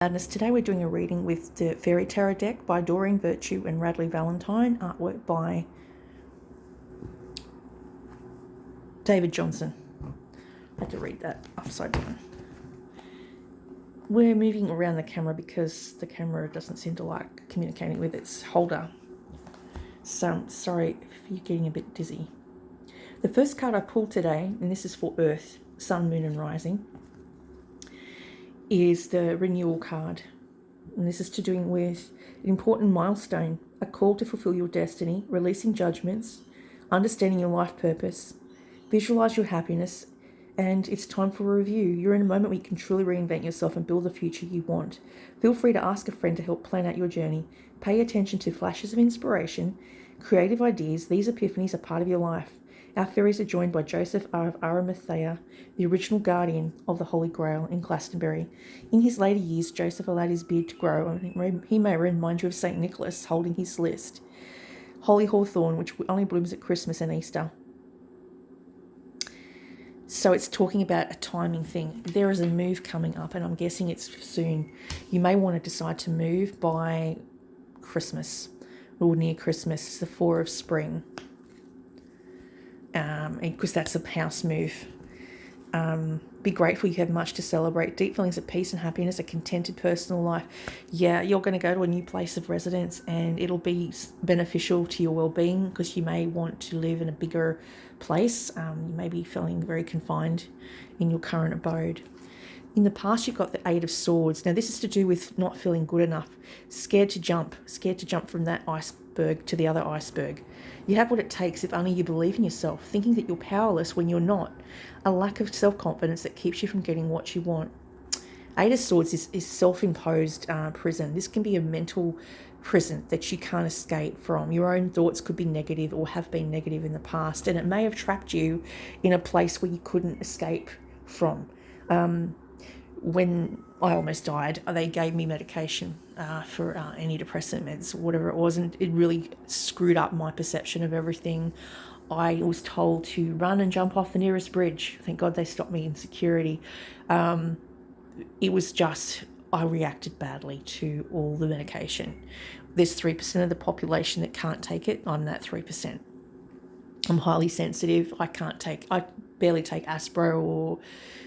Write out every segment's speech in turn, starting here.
Madness. Today we're doing a reading with the Fairy Tarot deck by Doreen Virtue and Radley Valentine, artwork by David Johnson. I had to read that upside down. We're moving around the camera because the camera doesn't seem to like communicating with its holder. So I'm sorry if you're getting a bit dizzy. The first card I pulled today, and this is for Earth, Sun, Moon and Rising, is the renewal card. And this is to do with an important milestone, a call to fulfill your destiny, releasing judgments, understanding your life purpose, visualize your happiness, and it's time for a review. You're in a moment where you can truly reinvent yourself and build the future you want. Feel free to ask a friend to help plan out your journey. Pay attention to flashes of inspiration, creative ideas. These epiphanies are part of your life. Our fairies are joined by Joseph of Arimathea, the original guardian of the Holy Grail in Glastonbury. In his later years, Joseph allowed his beard to grow, and he may remind you of St. Nicholas holding his list. Holy Hawthorn, which only blooms at Christmas and Easter. So it's talking about a timing thing. There is a move coming up, and I'm guessing it's soon. You may want to decide to move by Christmas or near Christmas. It's the Four of Spring. Because that's a house move. Be grateful you have much to celebrate. Deep feelings of peace and happiness, a contented personal life. Yeah, you're going to go to a new place of residence and it'll be beneficial to your well-being because you may want to live in a bigger place. You may be feeling very confined in your current abode. In the past, you've got the Eight of Swords. Now, this is to do with not feeling good enough, scared to jump from that iceberg to the other iceberg. You have what it takes if only you believe in yourself, thinking that you're powerless when you're not. A lack of self-confidence that keeps you from getting what you want. Eight of Swords is self-imposed prison. This can be a mental prison that you can't escape from. Your own thoughts could be negative or have been negative in the past, and it may have trapped you in a place where you couldn't escape from. When I almost died, they gave me medication for antidepressant meds, whatever it was, and it really screwed up my perception of everything. I was told to run and jump off the nearest bridge. Thank God they stopped me in security. It was just, I reacted badly to all the medication. There's 3% of the population that can't take it. I'm that 3%. I'm highly sensitive. I barely take Aspro or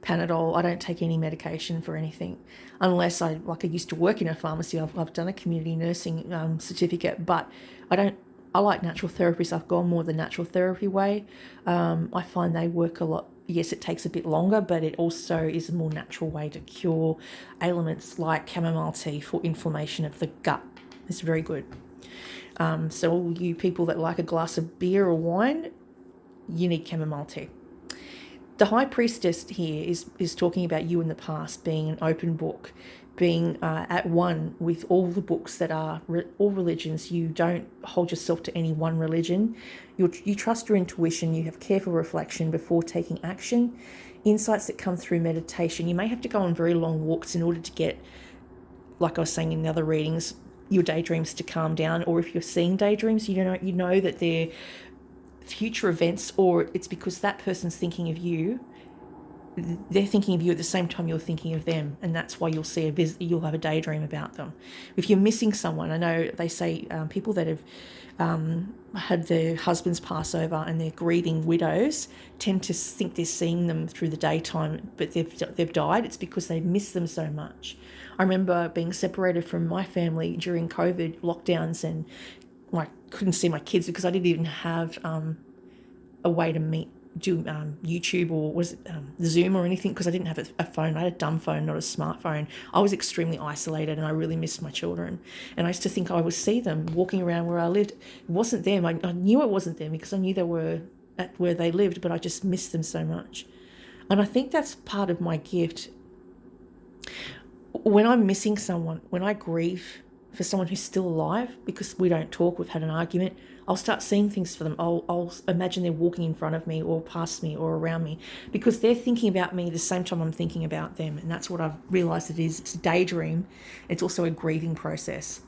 Panadol. I don't take any medication for anything unless I used to work in a pharmacy. I've done a community nursing certificate, but I like natural therapies. I've gone more the natural therapy way. I find they work a lot. Yes, it takes a bit longer, but it also is a more natural way to cure ailments like chamomile tea for inflammation of the gut. It's very good. So all you people that like a glass of beer or wine, you need chamomile tea. The High Priestess here is talking about you in the past being an open book, being at one with all the books that are all religions. You don't hold yourself to any one religion. You trust your intuition. You have careful reflection before taking action. Insights that come through meditation. You may have to go on very long walks in order to get, like I was saying in the other readings, your daydreams to calm down. Or if you're seeing daydreams, you know that they're future events, or it's because that person's thinking of you. They're thinking of you at the same time you're thinking of them, and that's why you'll have a daydream about them. If you're missing someone, I know they say people that have had their husbands pass over and they're grieving widows tend to think they're seeing them through the daytime, but they've died. It's because they miss them so much. I remember being separated from my family during COVID lockdowns, and I couldn't see my kids because I didn't even have a way to do YouTube or was it Zoom or anything, because I didn't have a phone. I had a dumb phone, not a smartphone. I was extremely isolated and I really missed my children. And I used to think I would see them walking around where I lived. It wasn't them. I knew it wasn't them because I knew they were at where they lived, but I just missed them so much. And I think that's part of my gift. When I'm missing someone, when I grieve for someone who's still alive, because we don't talk, we've had an argument, I'll start seeing things for them. I'll imagine they're walking in front of me or past me or around me, because they're thinking about me the same time I'm thinking about them. And that's what I've realized it is. It's a daydream. It's also a grieving process.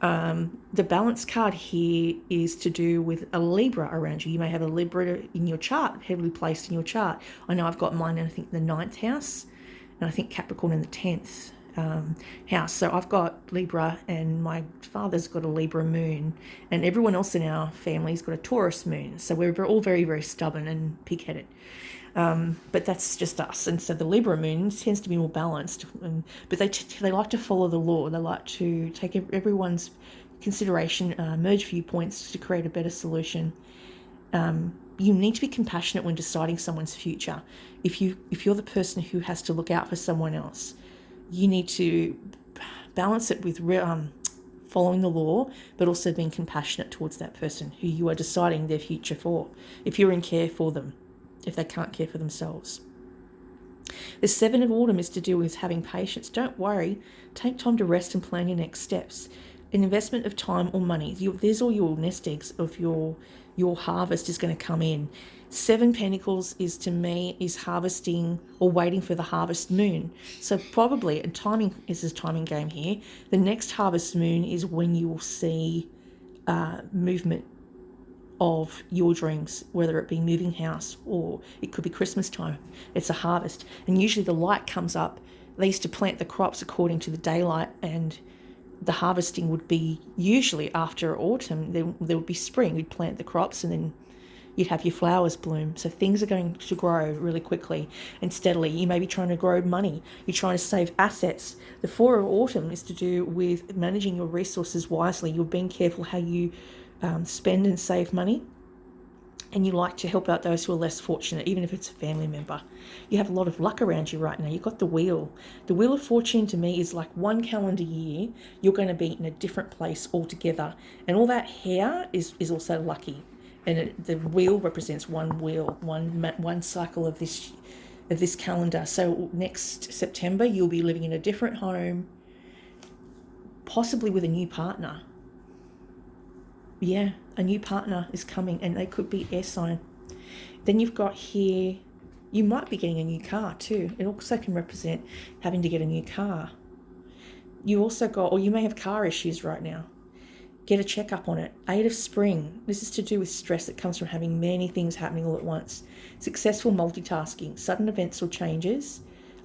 The balance card here is to do with a Libra around you. You may have a Libra in your chart, heavily placed in your chart. I know I've got mine in, I think, the 9th house, and I think Capricorn in the 10th. house. So I've got Libra, and my father's got a Libra moon, and everyone else in our family's got a Taurus moon. So we're all very, very stubborn and pig-headed. But that's just us. And so the Libra moon tends to be more balanced. But they like to follow the law. They like to take everyone's consideration, merge viewpoints to create a better solution. You need to be compassionate when deciding someone's future. If you're the person who has to look out for someone else, you need to balance it with following the law, but also being compassionate towards that person who you are deciding their future for, if you're in care for them, if they can't care for themselves. The 7 of autumn is to do with having patience. Don't worry. Take time to rest and plan your next steps. An investment of time or money. There's all your nest eggs of your harvest is going to come in. 7 Pentacles is, to me, is harvesting or waiting for the harvest moon. So probably, and timing is a timing game here, the next harvest moon is when you will see movement of your dreams, whether it be moving house or it could be Christmas time. It's a harvest, and usually the light comes up. They used to plant the crops according to the daylight, and the harvesting would be usually after autumn. There would be spring. You'd plant the crops, and then you'd have your flowers bloom. So things are going to grow really quickly and steadily. You may be trying to grow money. You're trying to save assets. The 4 of autumn is to do with managing your resources wisely. You're being careful how you spend and save money, and you like to help out those who are less fortunate, even if it's a family member. You have a lot of luck around you right now. You've got the wheel. The wheel of fortune to me is like 1 calendar year, you're going to be in a different place altogether. And all that hair is also lucky. And the wheel represents one wheel, one cycle of this calendar. So next September, you'll be living in a different home, possibly with a new partner. Yeah, a new partner is coming, and they could be air sign. Then you've got here, you might be getting a new car too. It also can represent having to get a new car. You also got, or you may have car issues right now. Get a checkup on it. 8 of spring. This is to do with stress that comes from having many things happening all at once. Successful multitasking, sudden events or changes.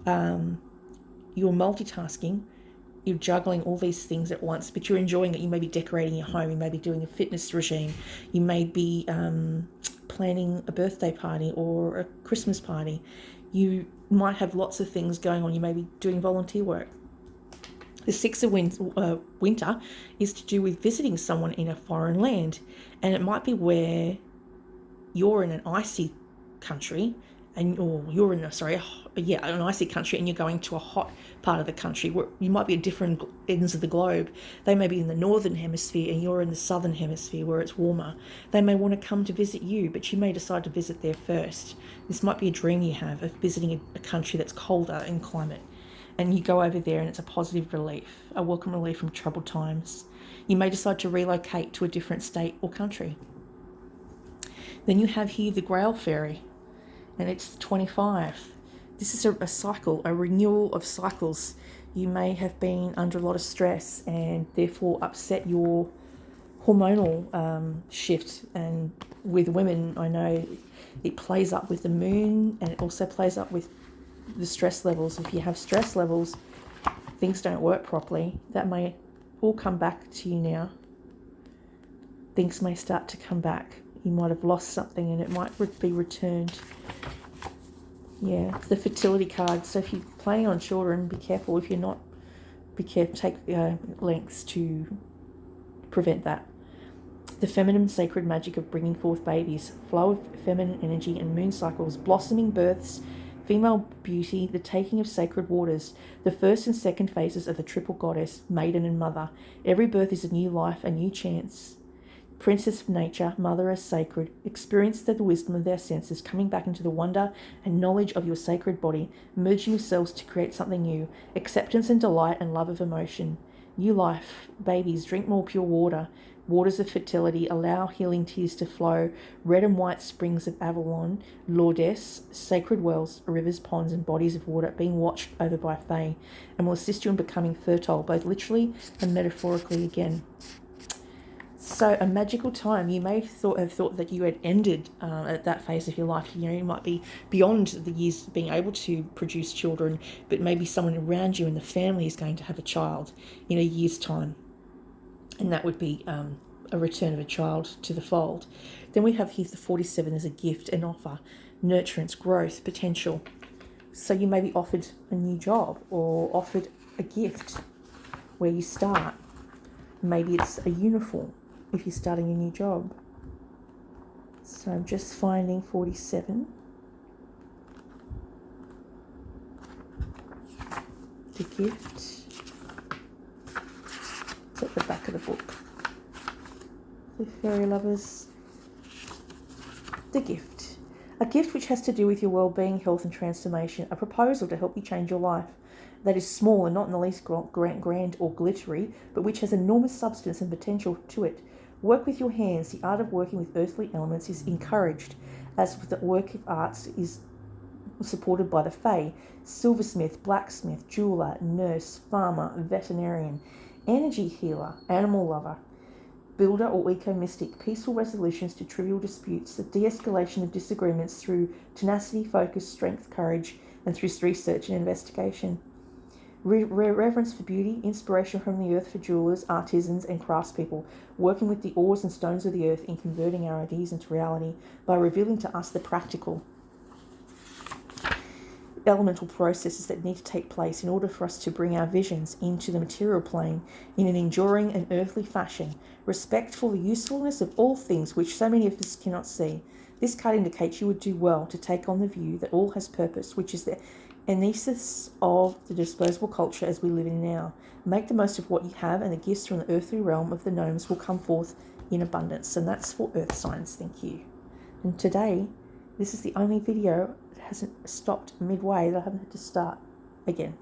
You're multitasking. You're juggling all these things at once, but you're enjoying it. You may be decorating your home. You may be doing a fitness regime. You may be planning a birthday party or a Christmas party. You might have lots of things going on. You may be doing volunteer work. The 6 of winter is to do with visiting someone in a foreign land, and it might be where you're in an icy country, or you're in an icy country, and you're going to a hot part of the country where you might be at different ends of the globe. They may be in the northern hemisphere and you're in the southern hemisphere where it's warmer. They may want to come to visit you, but you may decide to visit there first. This might be a dream you have of visiting a country that's colder in climate, and you go over there and it's a positive relief, a welcome relief from troubled times. You may decide to relocate to a different state or country. Then you have here the Grail Fairy, and it's 25. This is a cycle, a renewal of cycles. You may have been under a lot of stress and therefore upset your hormonal shift. And with women, I know it plays up with the moon, and it also plays up with the stress levels. If you have stress levels, things don't work properly. That may all come back to you now. Things may start to come back. You might have lost something and it might be returned. Yeah, it's the fertility card. So if you're planning on children, be careful. If you're not, be careful. Take lengths to prevent that. The feminine sacred magic of bringing forth babies, flow of feminine energy and moon cycles, blossoming births, female beauty, the taking of sacred waters, the first and second phases of the triple goddess, maiden and mother. Every birth is a new life, a new chance. Princess of nature, mother as sacred, experience the wisdom of their senses, coming back into the wonder and knowledge of your sacred body, merging yourselves to create something new, acceptance and delight and love of emotion. New life, babies, drink more pure water, waters of fertility, allow healing tears to flow, red and white springs of Avalon, Lourdes, sacred wells, rivers, ponds, and bodies of water being watched over by Fae, and will assist you in becoming fertile, both literally and metaphorically again. So a magical time. You may have thought that you had ended at that phase of your life. You know, you might be beyond the years being able to produce children, but maybe someone around you in the family is going to have a child in a year's time, and that would be a return of a child to the fold. Then we have here the 47 as a gift, an offer, nurturance, growth, potential. So you may be offered a new job or offered a gift where you start. Maybe it's a uniform if you're starting a new job. So I'm just finding 47. The gift. It's at the back of the book. The fairy lovers. The gift. A gift which has to do with your well-being, health and transformation. A proposal to help you change your life. That is small and not in the least grand or glittery, but which has enormous substance and potential to it. Work with your hands. The art of working with earthly elements is encouraged, as with the work of arts is supported by the Fae, silversmith, blacksmith, jeweler, nurse, farmer, veterinarian, energy healer, animal lover, builder or eco-mystic, peaceful resolutions to trivial disputes, the de-escalation of disagreements through tenacity, focus, strength, courage, and through research and investigation. Reverence for beauty, inspiration from the earth for jewelers, artisans and craftspeople, working with the ores and stones of the earth in converting our ideas into reality by revealing to us the practical elemental processes that need to take place in order for us to bring our visions into the material plane in an enduring and earthly fashion, respect for the usefulness of all things which so many of us cannot see. This card indicates you would do well to take on the view that all has purpose, which is the antithesis of the disposable culture as we live in now. Make the most of what you have, and the gifts from the earthly realm of the gnomes will come forth in abundance. And that's for earth signs. Thank you. And today, this is the only video that hasn't stopped midway, that I haven't had to start again.